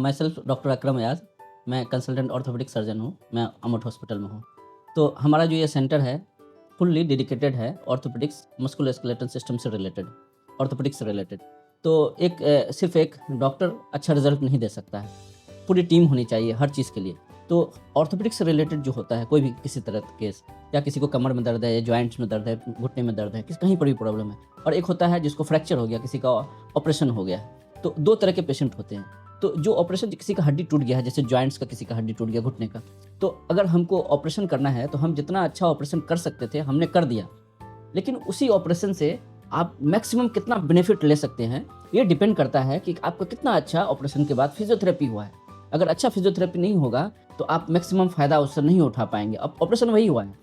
मैं self doctor अकरम अयाज, मैं consultant orthopaedic surgeon हूँ, मैं अमोट हॉस्पिटल में हूँ। तो हमारा जो ये सेंटर है, फुल्ली डेडिकेटेड है ऑर्थोपेडिक्स, मस्कुलोस्केलेटल सिस्टम से रिलेटेड, ऑर्थोपेडिक्स से रिलेटेड। तो सिर्फ़ एक डॉक्टर अच्छा रिज़ल्ट नहीं दे सकता है, पूरी टीम होनी चाहिए हर चीज़ के लिए। तो ऑर्थोपेडिक्स से रिलेटेड जो होता है, कोई भी किसी तरह का केस, या किसी को कमर में दर्द है या जॉइंट्स में दर्द है, घुटने में दर्द है, कहीं पर भी प्रॉब्लम है, और एक होता है जिसको फ्रैक्चर हो गया, किसी का ऑपरेशन हो गया है। तो 2 तरह के पेशेंट होते हैं। तो जो ऑपरेशन, किसी का हड्डी टूट गया है, जैसे जॉइंट्स का किसी का हड्डी टूट गया घुटने का, तो अगर हमको ऑपरेशन करना है तो हम जितना अच्छा ऑपरेशन कर सकते थे हमने कर दिया, लेकिन उसी ऑपरेशन से आप मैक्सिमम कितना बेनिफिट ले सकते हैं, ये डिपेंड करता है कि आपका कितना अच्छा ऑपरेशन के बाद फिजियोथेरेपी हुआ है। अगर अच्छा फिजियोथेरेपी नहीं होगा तो आप मैक्सिमम फ़ायदा उससे नहीं उठा पाएंगे। अब ऑपरेशन वही हुआ है,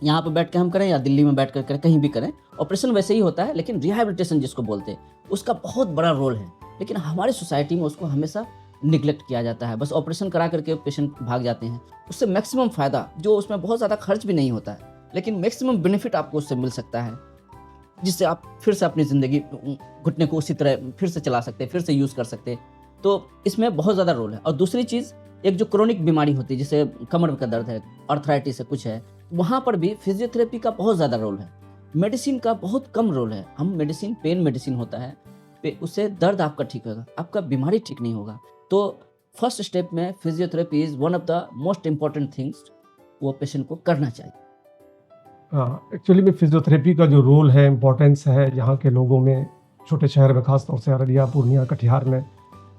यहाँ पे बैठ के हम करें या दिल्ली में बैठ कर करें, कहीं भी करें, ऑपरेशन वैसे ही होता है, लेकिन रिहैबिलिटेशन जिसको बोलते हैं उसका बहुत बड़ा रोल है। लेकिन हमारी सोसाइटी में उसको हमेशा निगलेक्ट किया जाता है, बस ऑपरेशन करा करके पेशेंट भाग जाते हैं। उससे मैक्सिमम फ़ायदा, जो उसमें बहुत ज़्यादा खर्च भी नहीं होता है, लेकिन मैक्सिमम बेनिफिट आपको उससे मिल सकता है, जिससे आप फिर से अपनी ज़िंदगी, घुटने को उसी तरह फिर से चला सकते हैं, फिर से यूज़ कर सकते हैं। तो इसमें बहुत ज़्यादा रोल है। और दूसरी चीज़, एक जो क्रोनिक बीमारी होती है, जैसे कमर का दर्द है, आर्थराइटिस है, कुछ है, वहाँ पर भी फिजियोथेरेपी का बहुत ज़्यादा रोल है। मेडिसिन का बहुत कम रोल है। हम मेडिसिन, पेन मेडिसिन होता है, उससे दर्द आपका ठीक होगा, आपका बीमारी ठीक नहीं होगा। तो फर्स्ट स्टेप में physiotherapy is one of the most important things, वो पेशेंट को करना चाहिए। एक्चुअली में फिजियोथेरेपी का जो रोल है, इम्पोर्टेंस है, यहाँ के लोगों में, छोटे शहर में खास तौर से अररिया, पूर्णिया, कटिहार में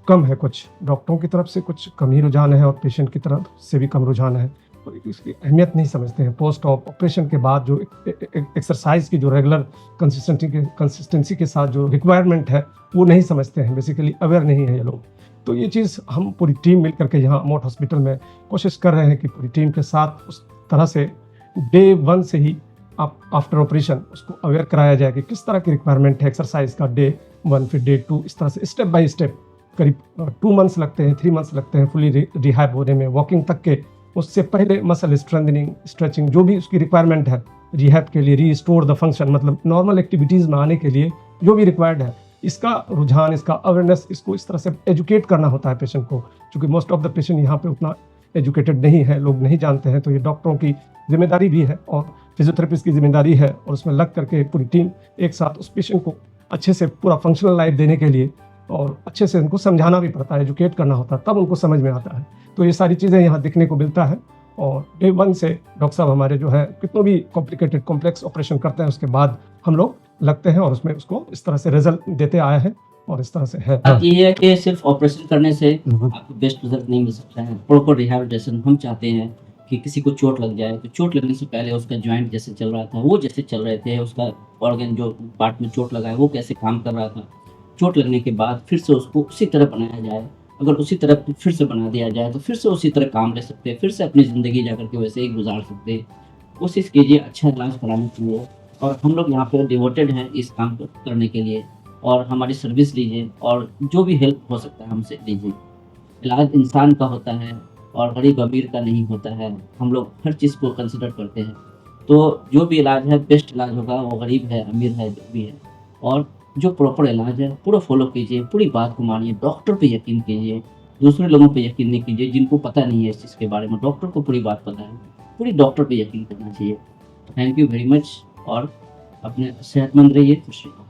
कम है। कुछ डॉक्टरों की तरफ से कुछ कम ही रुझान है और पेशेंट की तरफ से भी कम रुझान है, तो इसकी अहमियत नहीं समझते हैं। पोस्ट ऑपरेशन के बाद जो एक्सरसाइज की जो रेगुलर कंसिस्टेंसी के साथ जो रिक्वायरमेंट है वो नहीं समझते हैं, बेसिकली अवेयर नहीं है ये लोग। तो ये चीज़ हम पूरी टीम मिल करके यहाँ अमोट हॉस्पिटल में कोशिश कर रहे हैं कि पूरी टीम के साथ उस तरह से डे 1 से ही आप आफ्टर ऑपरेशन उसको अवेयर कराया जाए कि किस तरह की रिक्वायरमेंट है एक्सरसाइज का, डे 1 फिर डे 2, इस तरह से स्टेप बाय स्टेप। करीब 2 मंथ्स लगते हैं, 3 मंथ्स लगते हैं फुली रिहैब होने में, वॉकिंग तक के। उससे पहले मसल स्ट्रेंथनिंग, स्ट्रेचिंग, जो भी उसकी रिक्वायरमेंट है रिहैब के लिए, रीस्टोर द फंक्शन, मतलब नॉर्मल एक्टिविटीज़ में आने के लिए जो भी रिक्वायर्ड है, इसका रुझान, इसका अवेयरनेस, इसको इस तरह से एजुकेट करना होता है पेशेंट को। क्योंकि मोस्ट ऑफ द पेशेंट यहाँ पे उतना एजुकेटेड नहीं है, लोग नहीं जानते हैं, तो ये डॉक्टरों की जिम्मेदारी भी है और फिजियोथेरेपिस्ट की जिम्मेदारी है, और उसमें लग करके पूरी टीम एक साथ उस पेशेंट को अच्छे से पूरा फंक्शनल लाइफ देने के लिए, और अच्छे से उनको समझाना भी पड़ता है, एजुकेट करना होता है, तब उनको समझ में आता है। तो ये सारी चीज़ें यहाँ देखने को मिलता है। और डे 1 से डॉक्टर साहब हमारे जो है, कितना भी कॉम्प्लिकेटेड कॉम्प्लेक्स ऑपरेशन करते हैं, उसके बाद हम लोग लगते हैं और उसमें उसको इस तरह से रिजल्ट देते आए हैं, और इस तरह से है। बात ये है कि सिर्फ ऑपरेशन करने से आपको बेस्ट रिजल्ट नहीं मिल सकता है। प्रॉपर रिहैबिलिटेशन, हम चाहते हैं कि किसी को चोट लग जाए तो चोट लगने से पहले उसका जॉइंट जैसे चल रहा था, वो जैसे चल रहे थे, उसका ऑर्गन जो पार्ट में चोट लगा है वो कैसे काम कर रहा था, चोट लगने के बाद फिर से उसको उसी तरह बनाया जाए। अगर उसी तरह फिर से बना दिया जाए तो फिर से उसी तरह काम ले सकते हैं, फिर से अपनी ज़िंदगी जाकर के वैसे ही गुजार सकते हैं। कोशिश कीजिए अच्छा इलाज कराने के लिए, और हम लोग यहाँ पे डिवोटेड हैं इस काम को करने के लिए, और हमारी सर्विस लीजिए, और जो भी हेल्प हो सकता है हमसे लीजिए। इलाज इंसान का होता है और गरीब अमीर का नहीं होता है, हम लोग हर चीज़ को कंसिडर करते हैं। तो जो भी इलाज है, बेस्ट इलाज होगा, वो गरीब है, अमीर है, जो भी है। और जो प्रॉपर इलाज है पूरा फॉलो कीजिए, पूरी बात को मानिए, डॉक्टर पे यकीन कीजिए, दूसरे लोगों पे यकीन नहीं कीजिए जिनको पता नहीं है इस चीज़ के बारे में। डॉक्टर को पूरी बात पता है, पूरी डॉक्टर पे यकीन करना चाहिए। थैंक यू वेरी मच, और अपने सेहतमंद रहिए, खुश रहिए।